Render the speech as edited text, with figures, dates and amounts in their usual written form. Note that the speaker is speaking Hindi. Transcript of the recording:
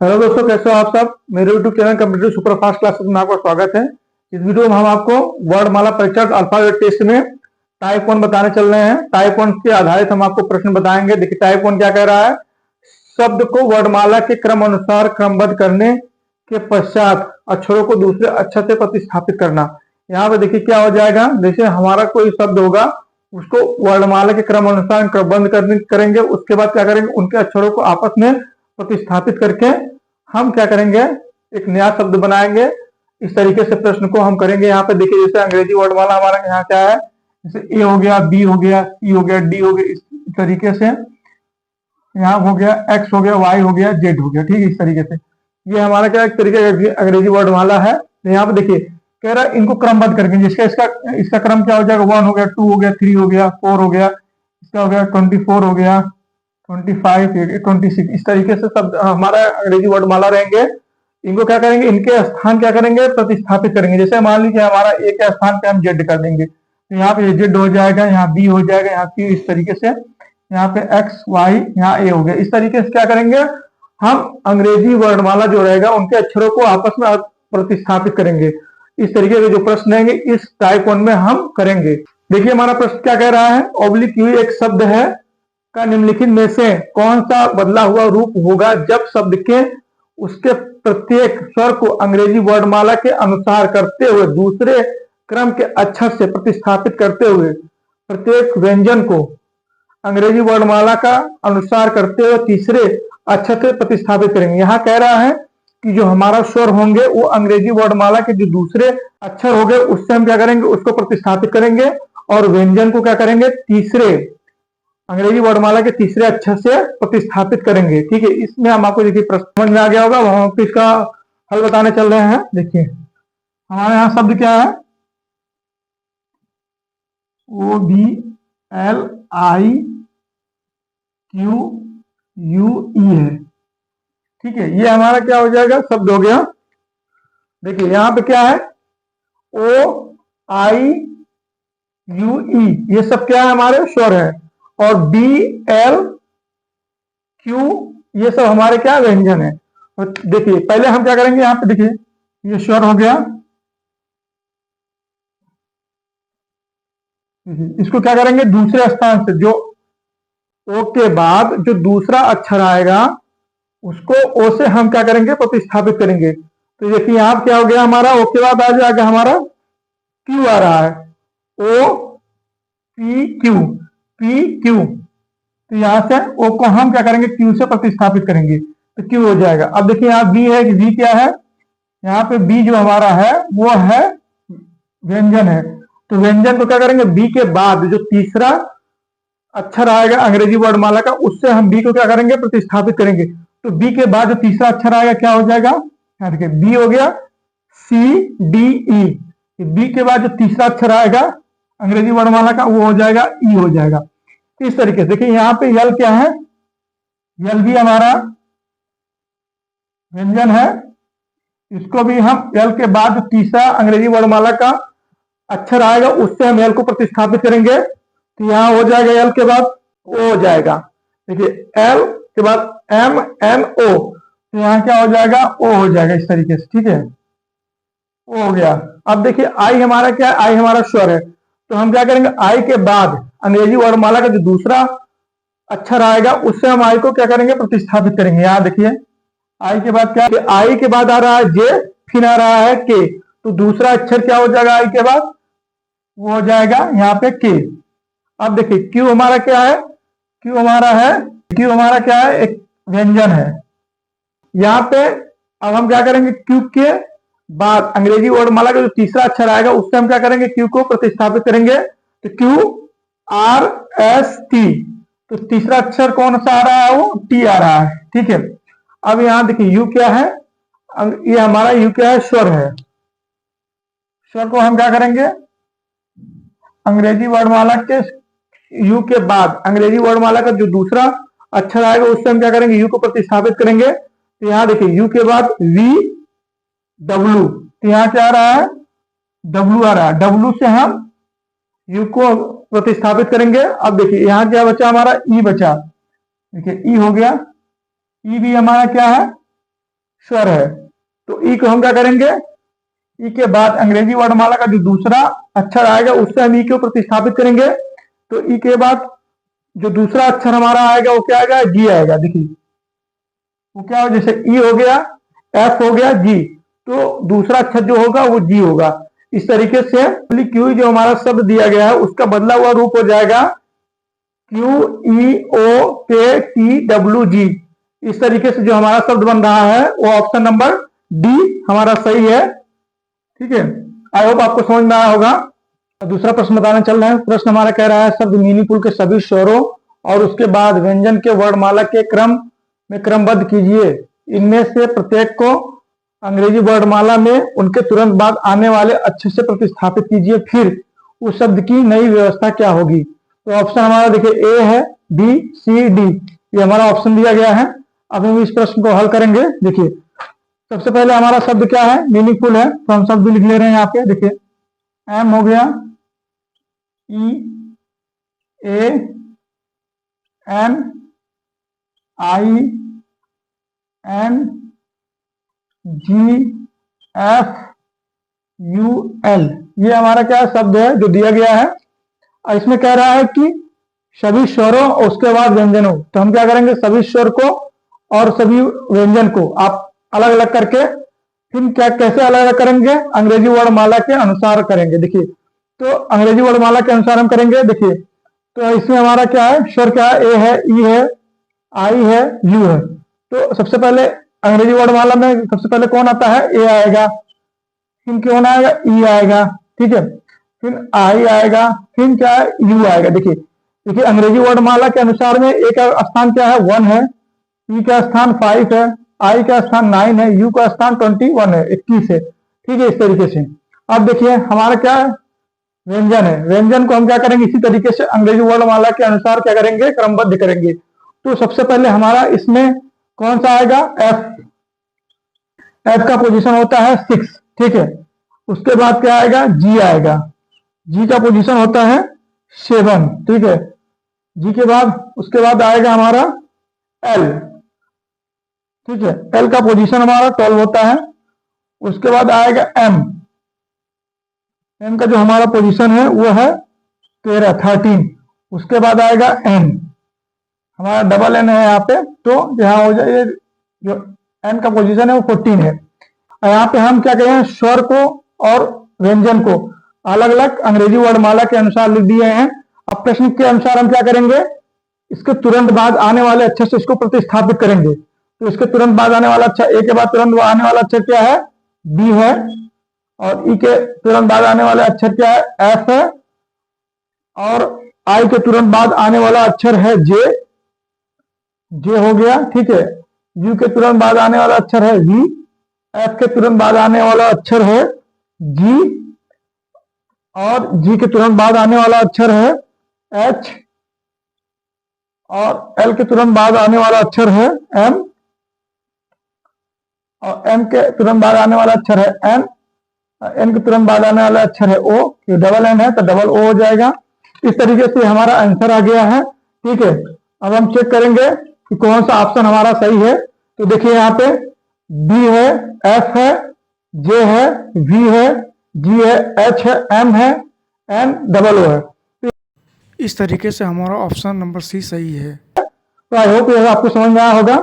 हेलो दोस्तों, कैसे हो आप सब। मेरे YouTube channel computer super fast classes में आपका स्वागत है। इस वीडियो में हम आपको वर्णमाला परीक्षा अल्फाबेट टेस्ट में टाइप 1 बताने चल रहे हैं। टाइप 1 के आधारित हम आपको प्रश्न बताएंगे। देखिए टाइप 1 क्या कह रहा है। शब्द को वर्णमाला के क्रम अनुसार क्रमबद्ध करने के पश्चात अक्षरों को दूसरे अक्षर से प्रतिस्थापित करना। यहाँ पे देखिए क्या हो जाएगा। जैसे हमारा कोई शब्द होगा उसको वर्णमाला के क्रम अनुसार क्रमबद्ध करेंगे। उसके बाद क्या करेंगे, उनके अक्षरों को आपस में प्रतिस्थापित करके हम क्या करेंगे, एक नया शब्द बनाएंगे। इस तरीके से प्रश्न को हम करेंगे। यहाँ पे देखिए जैसे अंग्रेजी वर्णमाला हमारा यहाँ क्या है, जैसे ए हो गया, बी हो गया, सी हो गया, डी हो गया। इस तरीके से यहाँ हो गया, एक्स हो गया, वाई हो गया, जेड हो गया। ठीक है, इस तरीके से ये हमारा क्या एक तरीके का अंग्रेजी वर्णमाला है। तो यहाँ पे देखिए कह रहा है इनको क्रमबद्ध करके, जिसका इसका इसका क्रम क्या हो जाएगा, 1 हो गया, 2 हो गया, 3 हो गया, 4 हो गया, इसका हो गया 24 हो गया, 25, 26। इस तरीके से सब हमारा अंग्रेजी वर्णमाला रहेंगे। इनको क्या करेंगे, इनके स्थान क्या करेंगे, प्रतिस्थापित करेंगे। जैसे मान लीजिए हमारा ए के स्थान पे हम जेड कर देंगे, तो यहाँ पे जेड हो जाएगा, यहाँ बी हो जाएगा, यहाँ सी। इस तरीके से यहाँ पे एक्स वाई, यहाँ ए हो गया। इस तरीके से क्या करेंगे, हम अंग्रेजी वर्णमाला जो रहेगा उनके अक्षरों को आपस में प्रतिस्थापित करेंगे। इस तरीके के जो प्रश्न रहेंगे इस टाइप 1 में हम करेंगे। देखिए हमारा प्रश्न क्या कह रहा है। ऑब्लिक यू एक शब्द है का निम्नलिखित में से कौन सा बदला हुआ रूप होगा जब शब्द के उसके प्रत्येक स्वर को अंग्रेजी वर्णमाला के अनुसार करते हुए दूसरे क्रम के अक्षर से प्रतिस्थापित करते हुए प्रत्येक व्यंजन को अंग्रेजी वर्णमाला का अनुसार करते हुए तीसरे अक्षर से प्रतिस्थापित करेंगे। यहाँ कह रहा है कि जो हमारा स्वर होंगे वो अंग्रेजी वर्णमाला के जो दूसरे अक्षर होंगे उससे हम क्या करेंगे, उसको प्रतिस्थापित करेंगे और व्यंजन को क्या करेंगे, तीसरे अंग्रेजी वर्णमाला के तीसरे अक्षर से प्रतिस्थापित करेंगे। ठीक है, इसमें हम आपको देखिए प्रश्न समझ में आ गया होगा। हम इसका हल बताने चल रहे हैं। देखिए हमारे यहाँ शब्द क्या है, O B L I Q U E है। ठीक है, ये हमारा क्या हो जाएगा, शब्द हो गया। देखिए यहाँ पे क्या है, ओ आई यू ई, ये सब क्या है, हमारे स्वर है। और बी एल क्यू ये सब हमारे क्या व्यंजन है। और देखिए पहले हम क्या करेंगे, यहाँ पे देखिए ये स्वर हो गया, इसको क्या करेंगे, दूसरे स्थान से जो ओ के बाद जो दूसरा अक्षर आएगा उसको ओ से हम क्या करेंगे, प्रतिस्थापित करेंगे। तो देखिए यहाँ क्या हो गया, हमारा ओ के बाद आ जाएगा हमारा क्यू आ रहा है, O P Q, P Q. तो यहां से ओ को हम क्या करेंगे, क्यू से प्रतिस्थापित करेंगे तो क्यू हो जाएगा। अब देखिए यहाँ बी है कि बी क्या है, यहाँ पे बी जो हमारा है वो है व्यंजन है। तो व्यंजन को क्या करेंगे, बी के बाद जो तीसरा अक्षर आएगा अंग्रेजी वर्णमाला का उससे हम बी को क्या करेंगे, प्रतिस्थापित करेंगे। तो बी के बाद जो तीसरा अक्षर आएगा क्या हो जाएगा, यहाँ देखिए बी हो गया, सी डी ई। बी के बाद जो तीसरा अक्षर आएगा अंग्रेजी वर्णमाला का वो हो जाएगा ई हो जाएगा। इस तरीके से देखिए यहाँ पे यल क्या है, यल भी हमारा व्यंजन है। इसको भी हम यल के बाद जो तीसरा अंग्रेजी वर्णमाला का अक्षर आएगा उससे हम यल को प्रतिस्थापित करेंगे। तो यहाँ हो जाएगा यल के बाद ओ हो जाएगा। देखिए एल के बाद एम एन ओ, तो यहाँ क्या हो जाएगा, ओ हो जाएगा इस तरीके से। ठीक है, ओ हो गया। अब देखिए आई हमारा क्या है, आई हमारा स्वर है। तो हम क्या करेंगे, आई के बाद अंग्रेजी वर्णमाला का जो दूसरा अक्षर आएगा उससे हम आई को क्या करेंगे, प्रतिस्थापित करेंगे। यहाँ देखिए आई के बाद क्या, आई के बाद आ रहा है जे, फिर आ रहा है के। तो दूसरा अक्षर क्या हो जाएगा आई के बाद, वो हो जाएगा यहाँ पे के। अब देखिए क्यू हमारा क्या है, क्यू हमारा है, क्यू हमारा क्या है, एक व्यंजन है। यहाँ पे अब हम क्या करेंगे, क्यू के बाद अंग्रेजी वर्णमाला का जो तीसरा अक्षर आएगा उससे हम क्या करेंगे, क्यू को प्रतिस्थापित करेंगे। तो क्यू आर एस टी, तो तीसरा अक्षर कौन सा आ रहा है, वो टी आ रहा है। ठीक है, अब यहाँ देखिए यू क्या है, ये हमारा यू क्या है, स्वर है। स्वर को हम क्या करेंगे, अंग्रेजी वर्णमाला के यू के बाद अंग्रेजी वर्णमाला का जो दूसरा अक्षर आएगा उससे हम क्या करेंगे, यू को प्रतिस्थापित करेंगे। तो यहाँ देखिए यू के बाद वी डब्लू, तो यहाँ क्या आ रहा है, डब्लू आ रहा है। डब्लू से हम यू को प्रतिस्थापित करेंगे। अब देखिए यहाँ क्या बचा, हमारा ई बचा। देखिए ई हो गया, ई भी हमारा क्या है, स्वर है। तो ई को हम क्या करेंगे, ई के बाद अंग्रेजी वर्णमाला का जो दूसरा अक्षर आएगा उससे हम ई को प्रतिस्थापित करेंगे। तो ई के बाद जो दूसरा अक्षर हमारा आएगा वो क्या आएगा, जी आएगा। देखिए वो क्या हो, जैसे ई हो गया, एफ हो गया, जी, तो दूसरा अक्षर जो होगा वो जी होगा। इस तरीके से क्यू जो हमारा शब्द दिया गया है उसका बदला हुआ रूप हो जाएगा क्यू ई ओ के टी डब्ल्यू जी। इस तरीके से जो हमारा शब्द बन रहा है वो ऑप्शन नंबर डी हमारा सही है। ठीक है, आई होप आपको समझ में आया होगा। दूसरा प्रश्न बताने चल रहे हैं। प्रश्न हमारा कह रहा है शब्द मीनिंगफुल के सभी स्वरों और उसके बाद व्यंजन के वर्णमाला के क्रम में क्रमबद्ध कीजिए। इनमें से प्रत्येक को अंग्रेजी वर्णमाला में उनके तुरंत बाद आने वाले अक्षर से प्रतिस्थापित कीजिए, फिर उस शब्द की नई व्यवस्था क्या होगी। तो ऑप्शन हमारा देखिए ए है, बी, सी, डी, ये हमारा ऑप्शन दिया गया है। अब हम इस प्रश्न को हल करेंगे। देखिए सबसे पहले हमारा शब्द क्या है, मीनिंगफुल है, तो हम शब्द लिख ले रहे हैं यहाँ पे। देखिए एम हो गया, E, A, N, I, N, G, F, U, L, ये हमारा क्या शब्द है जो दिया गया है। और इसमें कह रहा है कि सभी स्वरों और उसके बाद व्यंजनों, तो हम क्या करेंगे, सभी स्वर को और सभी व्यंजन को आप अलग अलग करके फिर क्या कैसे अलग अलग करेंगे, अंग्रेजी वर्णमाला के अनुसार करेंगे। देखिए तो अंग्रेजी वर्णमाला के अनुसार हम करेंगे। देखिए तो इसमें हमारा क्या है, स्वर क्या है, ए है, ई है, आई है, यू है। तो सबसे पहले अंग्रेजी वर्णमाला में सबसे पहले कौन आता है, ए आएगा, फिर कौन आएगा, ई आएगा, ठीक है, फिर आई आएगा, फिर क्या है, यू आएगा। देखिए देखिए अंग्रेजी वर्णमाला के अनुसार में ए का स्थान क्या है, 1 है, ई का स्थान 5 है, आई का स्थान 9 है, यू का स्थान 21 है, 21 है। ठीक है, इस तरीके से। अब देखिए हमारा क्या है, व्यंजन है। व्यंजन को हम क्या करेंगे, इसी तरीके से अंग्रेजी वर्णमाला के अनुसार क्या करेंगे, क्रमबद्ध करेंगे। तो सबसे पहले हमारा इसमें कौन सा आएगा, एफ। एफ का पोजीशन होता है 6, ठीक है। उसके बाद क्या आएगा, जी आएगा, जी का पोजीशन होता है 7, ठीक है। जी के बाद उसके बाद आएगा हमारा एल, ठीक है, एल का पोजीशन हमारा 12 होता है। उसके बाद आएगा एम, एम का जो हमारा पोजीशन है वो है 13। उसके बाद आएगा एन, हमारा डबल एन है यहाँ पे, तो यहाँ हो जाए जो एन का पोजीशन है वो 14 है। यहाँ पे हम क्या करें, स्वर को और व्यंजन को अलग अलग अंग्रेजी वर्णमाला के अनुसार लिख दिए हैं। अब प्रश्न के अनुसार हम क्या करेंगे, इसके तुरंत बाद आने वाले अक्षर से इसको प्रतिस्थापित करेंगे। तो इसके तुरंत बाद आने वाला अक्षर, ए के बाद तुरंत आने वाला अक्षर क्या है, बी है, और ई के तुरंत बाद आने वाला अक्षर क्या है, एफ है, और आई के तुरंत बाद आने वाला अक्षर है जे, जे हो गया, ठीक है। यू के तुरंत बाद आने वाला अक्षर है वी, एफ के तुरंत बाद आने वाला अक्षर है जी, और जी के तुरंत बाद आने वाला अक्षर है एच, और एल के तुरंत बाद आने वाला अक्षर है एम, और एम के तुरंत बाद आने वाला अक्षर है एन, एन के तुरंत बाद आने वाला अक्षर है ओ, ये डबल एन है तो डबल ओ हो जाएगा। इस तरीके से हमारा आंसर आ गया है, ठीक है। अब हम चेक करेंगे कि कौन सा ऑप्शन हमारा सही है। तो देखिए यहाँ पे बी है, एफ है, जे है, वी है, जी है, एच है, एम है, एन, डबल ओ है। इस तरीके से हमारा ऑप्शन नंबर सी सही है। तो आई होप ये आपको समझ में आया होगा।